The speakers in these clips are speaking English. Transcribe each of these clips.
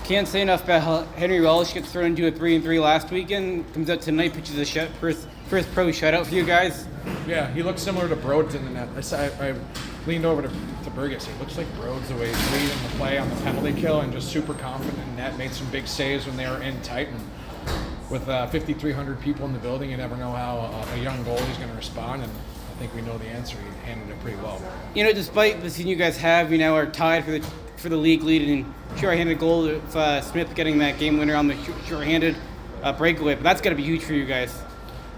Can't say enough about how Henry Welsch gets thrown into a 3-3 last weekend. Comes out tonight, pitches a first pro shutout for you guys. Yeah, he looks similar to Broads in the net. I leaned over to Burgess. He looks like Broads the way he's leading the play on the penalty kill and just super confident in net. Made some big saves when they were in tight. And with 5,300 people in the building, you never know how a young goalie is going to respond. And I think we know the answer. He handled it pretty well. Despite the season you guys have, you now are tied for the league lead in shorthanded goal with Smith getting that game winner on the shorthanded breakaway. But that's got to be huge for you guys.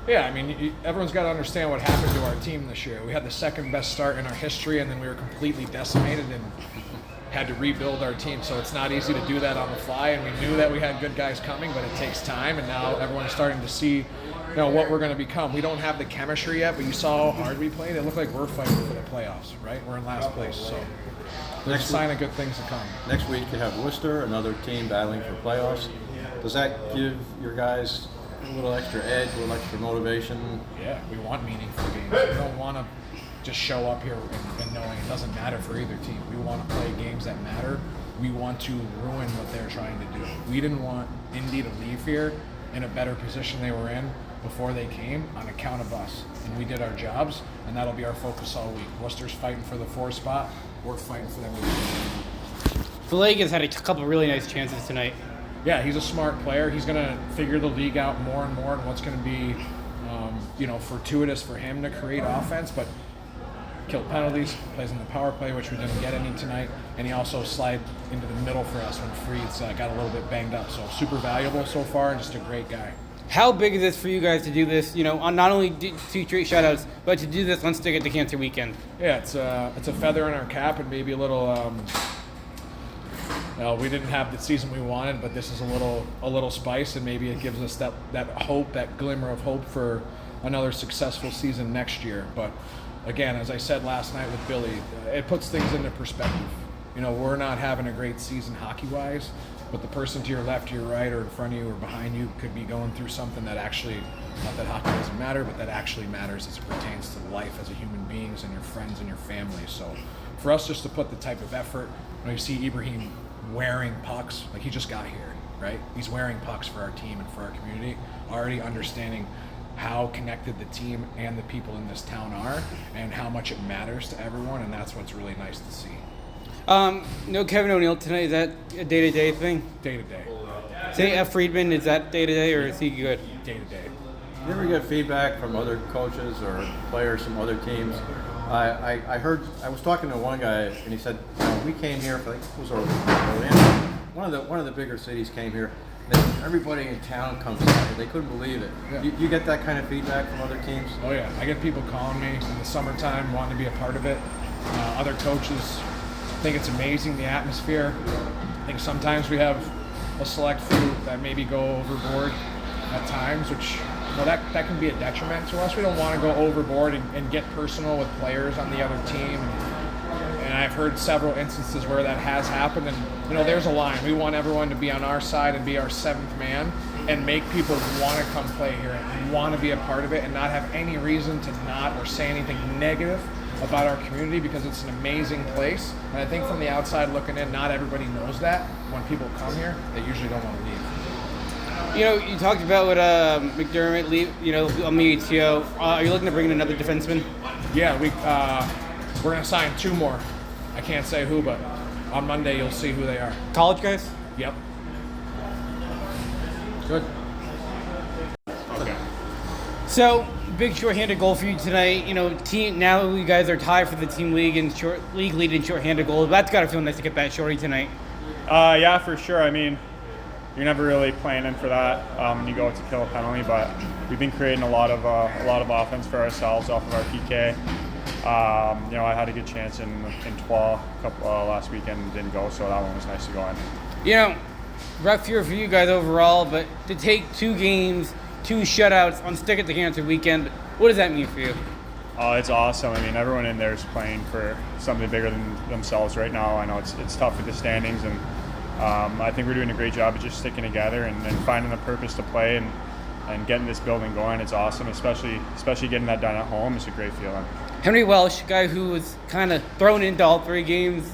Yeah, I mean, everyone's got to understand what happened to our team this year. We had the second best start in our history, and then we were completely decimated and had to rebuild our team. So it's not easy to do that on the fly, and we knew that we had good guys coming, but it takes time, and now everyone's starting to see what we're going to become. We don't have the chemistry yet, but you saw how hard we played. It looked like we're fighting for the playoffs, right? We're in last place, so there's a sign of good things to come. Next week you have Worcester, another team battling for playoffs. Does that give your guys a little extra edge, a little extra motivation? Yeah, we want meaningful games. We don't want to just show up here and knowing it doesn't matter for either team. We want to play games that matter. We want to ruin what they're trying to do. We didn't want Indy to leave here in a better position they were in before they came on account of us. And we did our jobs, and that'll be our focus all week. Worcester's fighting for the 4th spot. We're fighting for them. Villegas had a couple of really nice chances tonight. Yeah, he's a smart player. He's going to figure the league out more and more and what's going to be, fortuitous for him to create offense. But killed penalties, plays in the power play, which we didn't get any tonight. And he also slid into the middle for us when Freeds got a little bit banged up. So super valuable so far and just a great guy. How big is this for you guys to do this, on not only 2 straight shutouts, but to do this on Stick It to Cancer weekend? Yeah, it's a feather in our cap and maybe a little we didn't have the season we wanted, but this is a little spice, and maybe it gives us that hope, that glimmer of hope for another successful season next year. But again, as I said last night with Billy, it puts things into perspective. We're not having a great season hockey-wise, but the person to your left, to your right, or in front of you, or behind you could be going through something that actually, not that hockey doesn't matter, but that actually matters as it pertains to life as a human beings and your friends and your family. So for us just to put the type of effort, you see Ibrahim wearing pucks, like he just got here, right? He's wearing pucks for our team and for our community, already understanding how connected the team and the people in this town are and how much it matters to everyone, and that's what's really nice to see. No Kevin O'Neill tonight. Is that a day-to-day thing? Day-to-day. Say F. Friedman, is that day-to-day or is he good? Day-to-day. You ever get feedback from other coaches or players from other teams? I was talking to one guy and he said, we came here, I think it was Orlando. One of the bigger cities came here. Everybody in town comes out. They couldn't believe it. Yeah. You get that kind of feedback from other teams? Oh yeah, I get people calling me in the summertime wanting to be a part of it. Other coaches think it's amazing, the atmosphere. I think sometimes we have a select few that maybe go overboard at times, which that can be a detriment to us. We don't want to go overboard and get personal with players on the other team. And I've heard several instances where that has happened. And there's a line. We want everyone to be on our side and be our 7th man and make people want to come play here and want to be a part of it and not have any reason to not or say anything negative about our community, because it's an amazing place. And I think from the outside looking in, not everybody knows that. When people come here, they usually don't want to leave. You talked about with McDermott leave, on the ECHL. Are you looking to bring in another defenseman? Yeah, we're going to sign 2 more. I can't say who, but on Monday you'll see who they are. College guys? Yep. Good. Okay. So, big shorthanded goal for you tonight. Team. Now you guys are tied for the team league lead in shorthanded goals. That's got to feel nice to get that shorty tonight. Yeah, for sure. I mean, you're never really planning for that when you go to kill a penalty, but we've been creating a lot of offense for ourselves off of our PK. I had a good chance in Troyes last weekend and didn't go, so that one was nice to go in. Rough year for you guys overall, but to take 2 games, 2 shutouts on Stick It to Cancer weekend, what does that mean for you? Oh, it's awesome. I mean, everyone in there is playing for something bigger than themselves right now. I know it's tough with the standings, and I think we're doing a great job of just sticking together and finding a purpose to play and getting this building going. It's awesome, especially getting that done at home. It's a great feeling. Henry Welsch, guy who was kind of thrown into all 3 games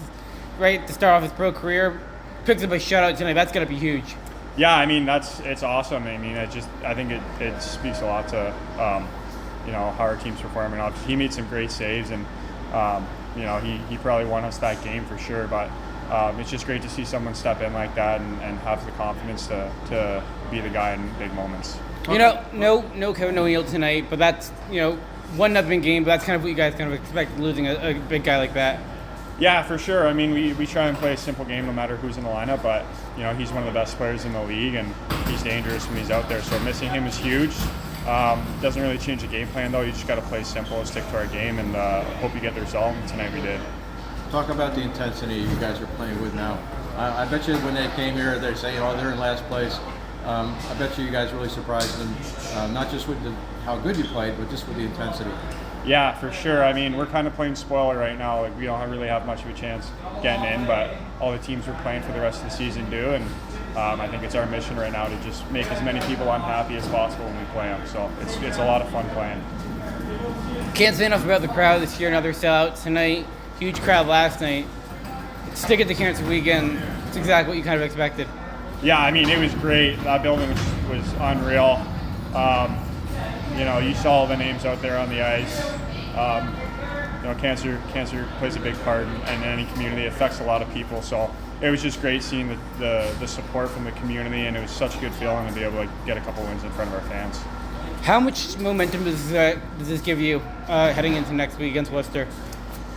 right to start off his pro career. picks up a shutout tonight. That's got to be huge. Yeah, I mean it's awesome. I mean, I think it speaks a lot to how our team's performing. Obviously, he made some great saves, and he probably won us that game for sure. But it's just great to see someone step in like that and have the confidence to be the guy in big moments. No Kevin O'Neill tonight, but that's 1-0 game. But that's kind of what you guys kind of expect losing a big guy like that. Yeah, for sure. I mean, we try and play a simple game no matter who's in the lineup, but he's one of the best players in the league, and he's dangerous when he's out there. So missing him is huge. Doesn't really change the game plan though. You just got to play simple and stick to our game, and hope you get the result. And tonight we did. Talk about the intensity you guys are playing with now. I bet you when they came here, they're saying, they're in last place. I bet you guys really surprised them, not just with how good you played, but just with the intensity. Yeah, for sure. I mean, we're kind of playing spoiler right now. Like, we don't really have much of a chance getting in, but all the teams we're playing for the rest of the season do, and I think it's our mission right now to just make as many people unhappy as possible when we play them. So it's a lot of fun playing. Can't say enough about the crowd this year. Another sellout tonight. Huge crowd last night. Stick at the Cancer Weekend. It's exactly what you kind of expected. Yeah, I mean, it was great. That building was unreal. You saw all the names out there on the ice. Cancer plays a big part in any community. It affects a lot of people. So it was just great seeing the support from the community, and it was such a good feeling to be able to get a couple wins in front of our fans. How much momentum does this give you heading into next week against Worcester?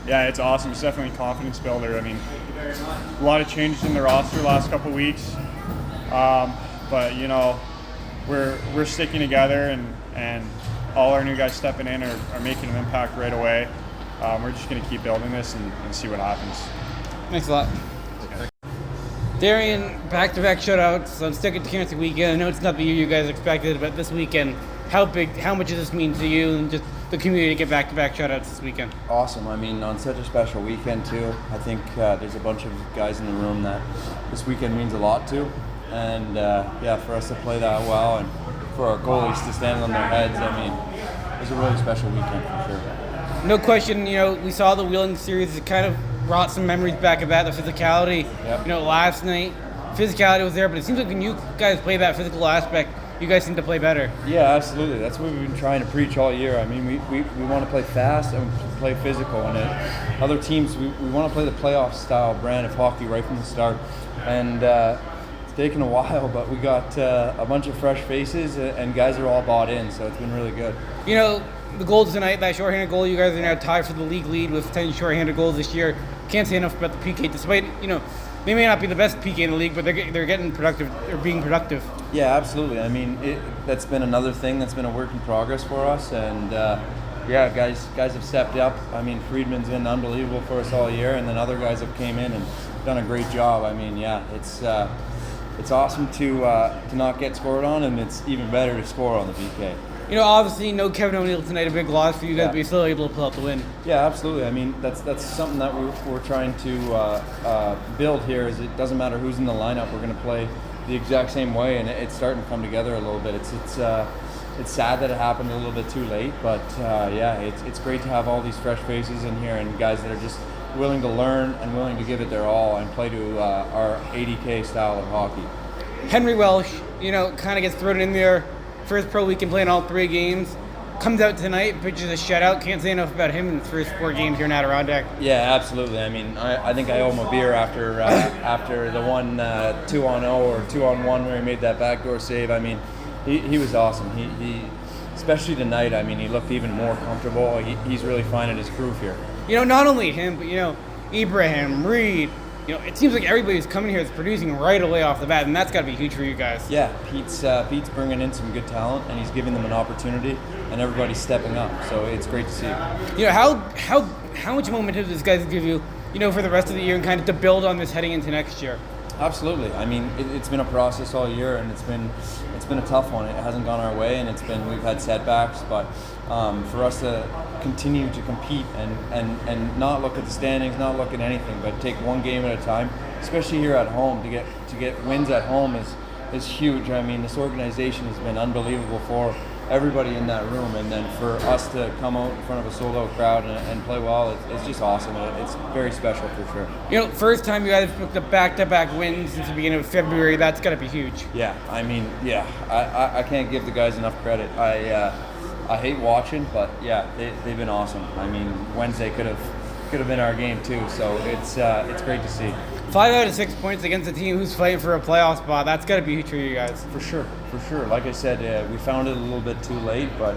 Yeah, it's awesome. It's definitely a confidence builder. I mean, a lot of changes in the roster last couple weeks, but we're sticking together, and all our new guys stepping in are making an impact right away. We're just going to keep building this and see what happens. Thanks a lot. Darian, back-to-back shutouts on Stick at the Cancer Weekend. I know it's not the year you guys expected, but this weekend, how much does this mean to you and just the community to get back-to-back shutouts this weekend? Awesome. I mean, on such a special weekend, too. I think there's a bunch of guys in the room that this weekend means a lot to. And, for us to play that well and for our goalies to stand on their heads, I mean, it was a really special weekend for sure. No question, we saw the Wheeling series. It kind of brought some memories back about the physicality. Yep. Last night, physicality was there, but it seems like when you guys play that physical aspect, you guys seem to play better. Yeah, absolutely. That's what we've been trying to preach all year. I mean, we want to play fast and play physical. And other teams, we want to play the playoff style brand of hockey right from the start. And it's taken a while, but we got a bunch of fresh faces, and guys are all bought in, so it's been really good. The goals tonight, that shorthanded goal, you guys are now tied for the league lead with 10 shorthanded goals this year. Can't say enough about the PK, despite, they may not be the best PK in the league, but they're getting productive, or being productive. Yeah, absolutely. I mean, that's been another thing that's been a work in progress for us, and guys have stepped up. I mean, Friedman's been unbelievable for us all year, and then other guys have came in and done a great job. I mean, it's awesome to not get scored on, and it's even better to score on the PK. Obviously, no Kevin O'Neill tonight, a big loss for you guys, but you're still able to pull out the win. Yeah, absolutely. I mean, that's something that we're trying to build here. Is it doesn't matter who's in the lineup, we're going to play the exact same way, and it's starting to come together a little bit. It's sad that it happened a little bit too late, but it's great to have all these fresh faces in here and guys that are just willing to learn and willing to give it their all and play to our 80K style of hockey. Henry Welsch, kind of gets thrown in there. First pro weekend playing all 3 games. Comes out tonight, pitches a shutout. Can't say enough about him in his first 4 games here in Adirondack. Yeah, absolutely. I mean, I think I owe him a beer after the one 2-on-0 or 2-on-1 where he made that backdoor save. I mean, he was awesome. He especially tonight, I mean, he looked even more comfortable. He's really finding his groove here. Not only him, but Ibrahim, Reed. It seems like everybody who's coming here is producing right away off the bat, and that's got to be huge for you guys. Yeah, Pete's bringing in some good talent, and he's giving them an opportunity, and everybody's stepping up. So it's great to see. How much momentum does this guys give you, for the rest of the year and kind of to build on this heading into next year? Absolutely. I mean, it's been a process all year, and it's been a tough one. It hasn't gone our way, and we've had setbacks. But for us to continue to compete and not look at the standings, not look at anything, but take one game at a time, especially here at home, to get wins at home is huge. I mean, this organization has been unbelievable for everybody in that room, and then for us to come out in front of a sold out crowd and play well, it's just awesome. It's very special for sure. You know, first time you guys booked up back-to-back wins since the beginning of February, that's got to be huge. Yeah, I mean, I can't give the guys enough credit. I hate watching, but yeah, they've been awesome. I mean, Wednesday could have been our game too, so it's great to see. 5 out of 6 points against a team who's fighting for a playoff spot. That's got to be huge for you guys. For sure. Like I said, we found it a little bit too late, but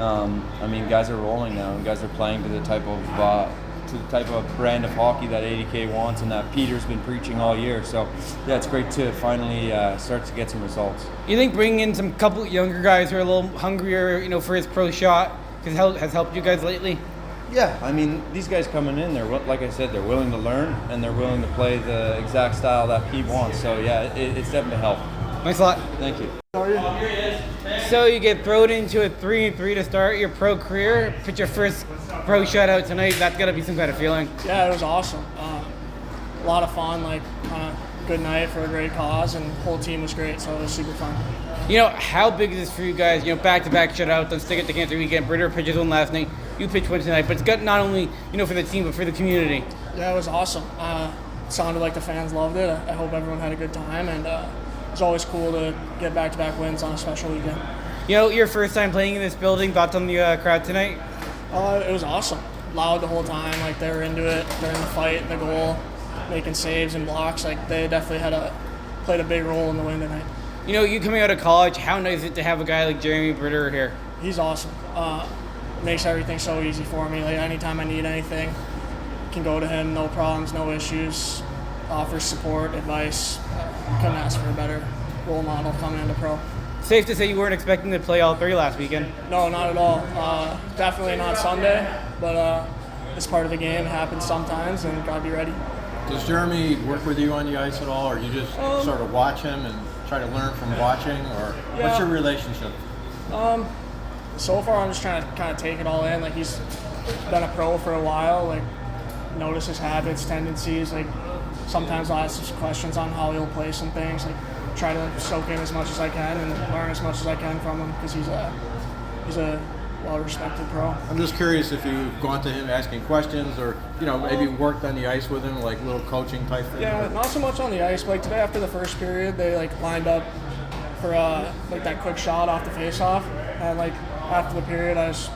I mean, guys are rolling now, and guys are playing to the type of brand of hockey that ADK wants, and that Peter's been preaching all year. So yeah, it's great to finally start to get some results. You think bringing in some couple younger guys who are a little hungrier, you know, for his pro shot has helped you guys lately? Yeah, I mean, these guys coming in, like I said, they're willing to learn, and they're willing to play the exact style that Pete wants. So yeah, it's definitely helped. Thanks a lot. Thank you. So you get thrown into a 3-3 to start your pro career. Put your first pro shutout tonight. That's got to be some kind of feeling. Yeah, it was awesome. A lot of fun, good night for a great cause, and the whole team was great, so it was super fun. You know, how big is this for you guys? You know, back-to-back shutouts on Stick It to Cancer weekend. Britter pitches one last night. You pitched one tonight. But it's got not only, you know, for the team, but for the community. Yeah, it was awesome. It sounded like the fans loved it. I hope everyone had a good time, and it's always cool to get back-to-back wins on a special weekend. You know, your first time playing in this building. Thoughts on the crowd tonight? It was awesome. Loud the whole time. They were into it during the fight, the goal, making saves and blocks. They definitely played a big role in the win tonight. You know, you coming out of college, how nice is it to have a guy like Jeremy Britter here? He's awesome. Makes everything so easy for me. Anytime I need anything, can go to him, no problems, no issues. Offers support, advice. Couldn't ask for a better role model coming into pro. Safe to say you weren't expecting to play all three last weekend? No, not at all. Definitely not Sunday, but it's part of the game. It happens sometimes, and gotta be ready. Does Jeremy work with you on the ice at all, or you just sort of watch him and try to learn from watching, or what's your relationship? So far, I'm just trying to kind of take it all in. He's been a pro for a while. Notice his habits, tendencies. Sometimes I'll ask some questions on how he'll play some things. Try to soak in as much as I can and learn as much as I can from him, because he's a well-respected pro. I'm just curious if you've gone to him asking questions, or maybe worked on the ice with him, little coaching type thing. Yeah, not so much on the ice. Today after the first period, they lined up for that quick shot off the face-off, and after the period, I was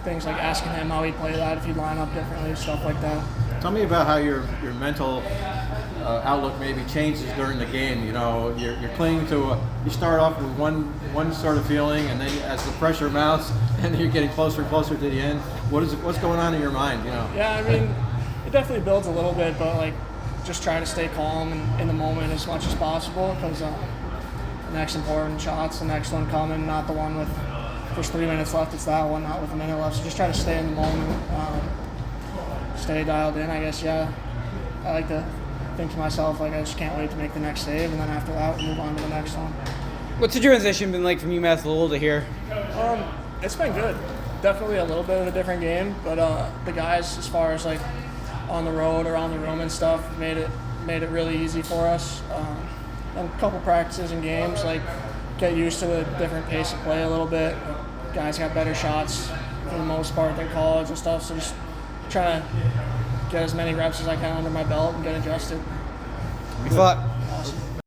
things asking him how he'd play that, if he'd line up differently, stuff like that. Tell me about how your mental outlook maybe changes during the game. You're playing to you start off with one sort of feeling, and then as the pressure mounts, and then you're getting closer and closer to the end. What's going on in your mind? Yeah, I mean, it definitely builds a little bit, but just try to stay calm and in the moment as much as possible, because the next important shot's the next one coming, not the one with there's 3 minutes left. It's that one, not with a minute left. So just try to stay in the moment, stay dialed in. I guess I like to think to myself I just can't wait to make the next save, and then after that we'll move on to the next one. What's the transition been like from UMass Lowell to here? It's been good. Definitely a little bit of a different game, but the guys, as far as on the road, around the room and stuff, made it really easy for us. And a couple practices and games, get used to the different pace of play a little bit. Guys got better shots for the most part than college and stuff, so just trying to get as many reps as I can under my belt and get adjusted. Thanks a lot.